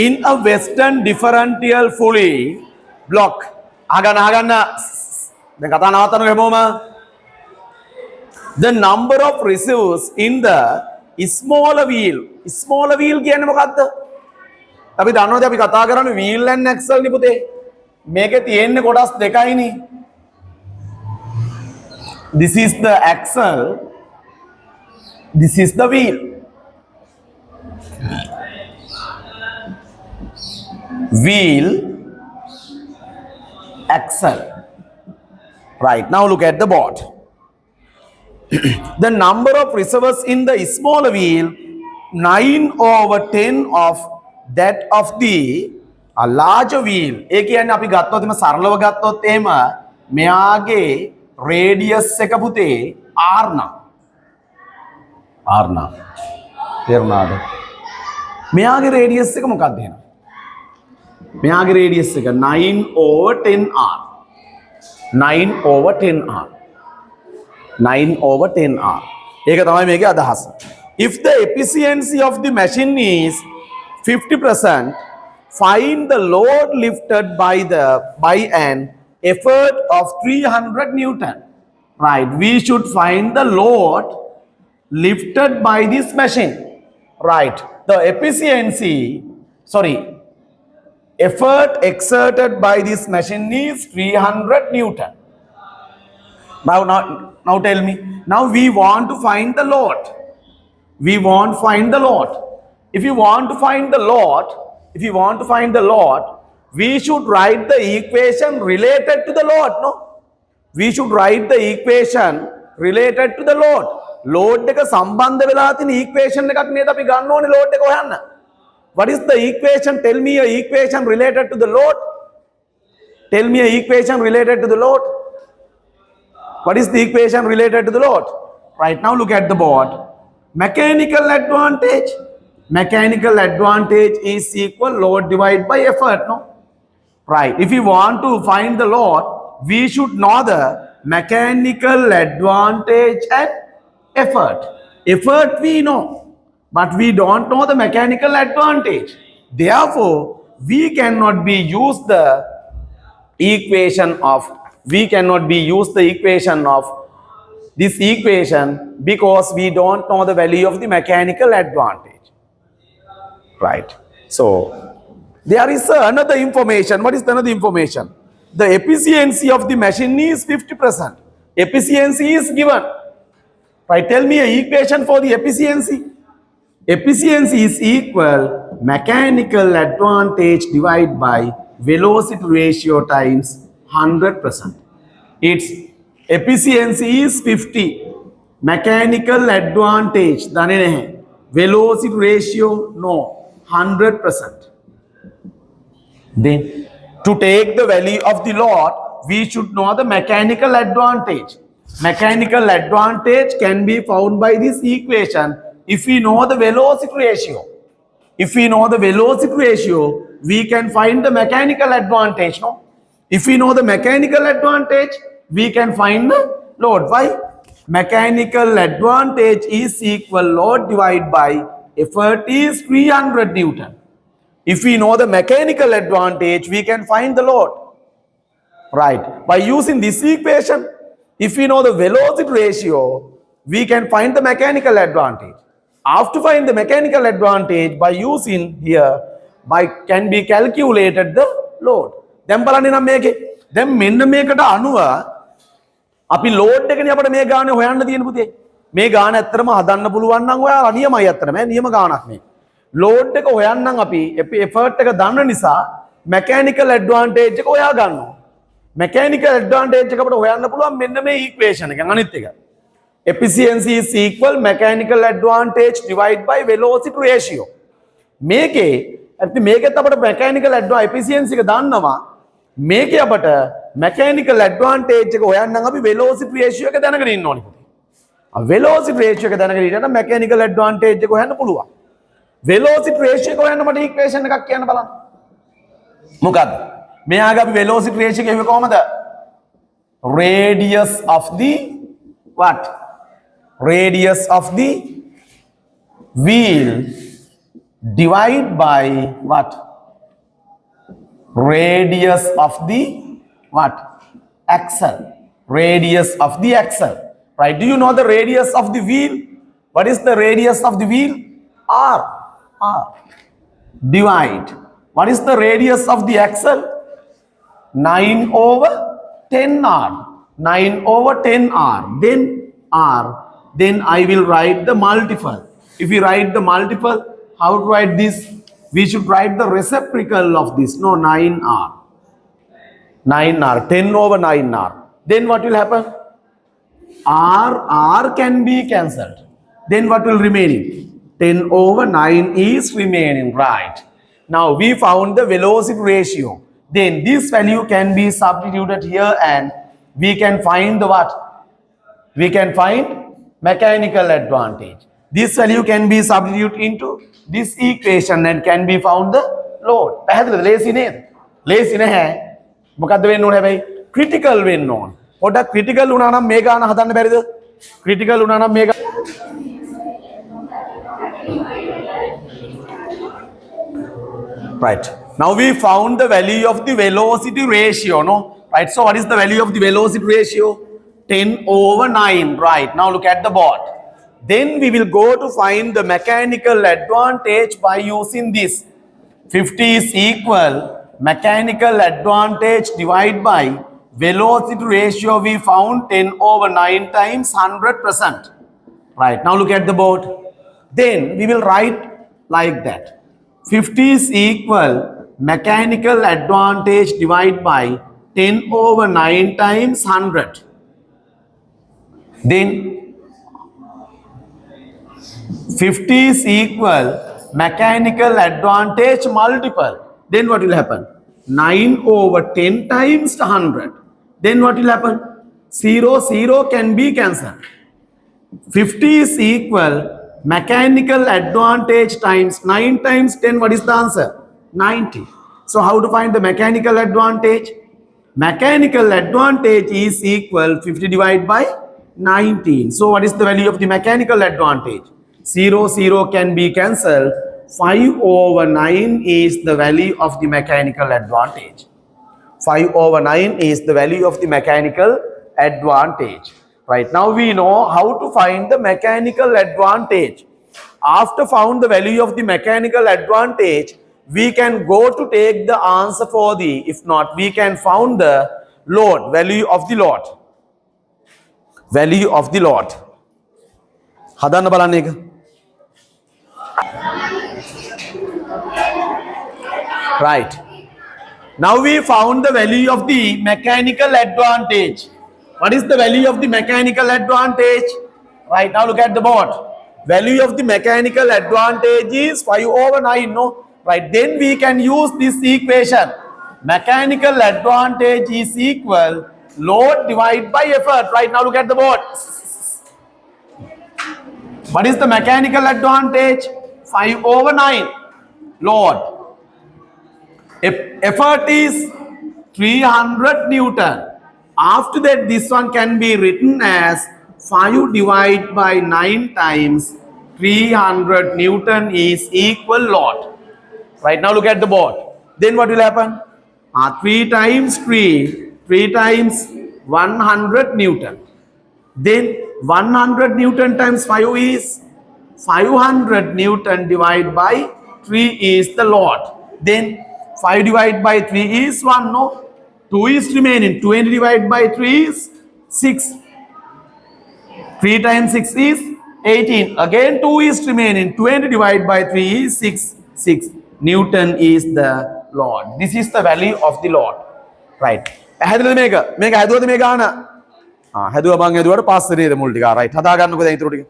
in a western differential fully block agan දැන් කතා නවත්තන්න හැමෝම the number of receives in the smaller wheel කියන්නේ මොකද්ද අපි දන්නවද අපි කතා කරන්නේ wheel and axle නේ පුතේ මේකේ තියෙන්නේ කොටස් දෙකයිනේ this is the axle this is the wheel axle right now look at the board the number of receivers in the smaller wheel 9/10 of that of the larger wheel ඒ කියන්නේ අපි ගත්තොත් එම සරලව ගත්තොත් එහෙම මෙයාගේ රේඩියස් එක පුතේ r නා තේරුණාද මෙයාගේ රේඩියස් එක මොකක්ද එහෙනම් මෙයාගේ රේඩියස් එක 9/10r 9/10r 9/10r ඒක තමයි මේකේ අදහස if the efficiency of the machine is 50% find the load lifted by an effort of 300 Newton right we should find the load lifted by this machine right the effort exerted by this machine is 300 Newton now tell me now we want to find the load if you want to find the load we should write the equation related to the load no we should write the equation related to the load එක සම්බන්ධ වෙලා තියෙන equation එකක් නේද අපි ගන්න ඕනේ load එක හොයන්න what is the equation tell me a equation related to the load what is the equation related to the load right now look at the board mechanical advantage is equal load divided by effort no right if you want to find the load we should know the mechanical advantage and effort we know but we don't know the mechanical advantage therefore we cannot be use the equation of this equation because we don't know the value of the mechanical advantage right so there is another information what is the another information the efficiency of the machine is 50% efficiency is given right tell me a equation for the efficiency is equal mechanical advantage divided by velocity ratio times 100% its efficiency is 50 mechanical advantage dane nahi velocity ratio no 100% then to take the value of the load we should know the mechanical advantage can be found by this equation if we know the velocity ratio we can find the mechanical advantage no if we know the mechanical advantage we can find the load why mechanical advantage is equal load divided by effort is 300 Newton if we know the mechanical advantage we can find the load right by using this equation if we know the velocity ratio we can find the mechanical advantage after find the mechanical advantage by using here can be calculated the load දැන් බලන්න නම් මේකේ දැන් මෙන්න මේකට අනුව අපි load එකනේ අපිට මේ ගානේ හොයන්න තියෙන පුතේ මේ ගාන ඇත්තටම හදන්න පුළුවන් නම් ඔයාලා නියමයි ඇත්තටම නියම ගානක් මේ load එක හොයන්නම් අපි effort එක දන්න නිසා mechanical advantage එක හොයා ගන්නවා mechanical advantage එක අපිට හොයන්න පුළුවන් මෙන්න මේ equation එකෙන් අනිත් එක efficiency is equal mechanical advantage divided by velocity ratio මේකේ මේකෙත් අපිට mechanical efficiency එක දන්නවා මේකේ අපිට mechanical advantage එක හොයන්නම් අපි velocity ratio එක දැනගෙන ඉන්න ඕනේ පුතේ velocity ratio එක දැනගෙන ඉඳලා mechanical advantage එක හොයන්න පුළුවන් velocity ratio එක හොයන්න මට equation එකක් කියන්න බලන්න මොකද්ද මෙයාගේ අපි velocity ratio එක එන්නේ කොහමද radius of the what radius of the wheel divided by what radius of the what? Axle. Radius of the axle. Right? Do you know the radius of the wheel? What is the radius of the wheel? R. R. Divide. What is the radius of the axle? 9 over 10R. 9 over 10R. Then R. Then I will write the multiple. If we write the multiple, how to write this? We should write the reciprocal of this. No, 9R. 9R. 10 over 9R. Then what will happen? R can be cancelled. Then what will remain? 10 over 9 is remaining, right? Now we found the velocity ratio. Then this value can be substituted here and we can find the what? We can find mechanical advantage. This value can be substituted into this equation and can be found the load. Lazy name. Lazy name. මොකද්ද වෙන්න ඕනේ හැබැයි critical වෙන්න ඕන. පොඩක් critical වුණා නම් මේ ගාන හදන්න බැරිද? critical වුණා නම් මේ Right. Now we found the value of the velocity ratio, no? Right. So what is the value of the velocity ratio? 10 over 9. Right. Now look at the board. Then we will go to find the mechanical advantage by using this. 50 is equal mechanical advantage divided by velocity ratio. We found 10 over 9 times 100%. Right. Now look at the board. Then we will write like that. 50 is equal mechanical advantage divided by 10 over 9 times 100. Then 50 is equal mechanical advantage multiple. Then what will happen? 9 over 10 times 100. Then what will happen? 0, 0 can be cancelled. 50 is equal mechanical advantage times 9 times 10. What is the answer? 90. So how to find the mechanical advantage? Mechanical advantage is equal 50 divided by 19. So what is the value of the mechanical advantage? 0, 0 can be cancelled. 5 over 9 is the value of the mechanical advantage. 5 over 9 is the value of the mechanical advantage. Right, now we know how to find the mechanical advantage. After found the value of the mechanical advantage, we can go to take the answer for the, if not, we can found the load, value of the load. Value of the load. හදන්න බලන්න එක. Right. Now we found the value of the mechanical advantage. What is the value of the mechanical advantage? Right, now look at the board. Value of the mechanical advantage is 5 over 9, no? Right, then we can use this equation. Mechanical advantage is equal load divided by effort. Right, now look at the board. What is the mechanical advantage? 5 over 9. Load. Effort is 300 Newton. After that, this one can be written as 5 divided by 9 times 300 Newton is equal load. Right, now look at the board. Then what will happen? 3 times 3 times 100 Newton. Then 100 Newton times 5 is 500 Newton divided by 3 is the load. Then 5 divided by 3 is 1, no? 2 is remaining. 20 divided by 3 is 6. 3 times 6 is 18. Again 2 is remaining. 20 divided by 3 is 6. 6. Newton is the load. This is the value of the load. Right. හැදුවද මේක? මේක හැදුවද මේ ගාන? හැදුවා බං හැදුවට පස්සේ නේද මුල් ටික. right. හදා ගන්නකො දැන් ඊටු ටික.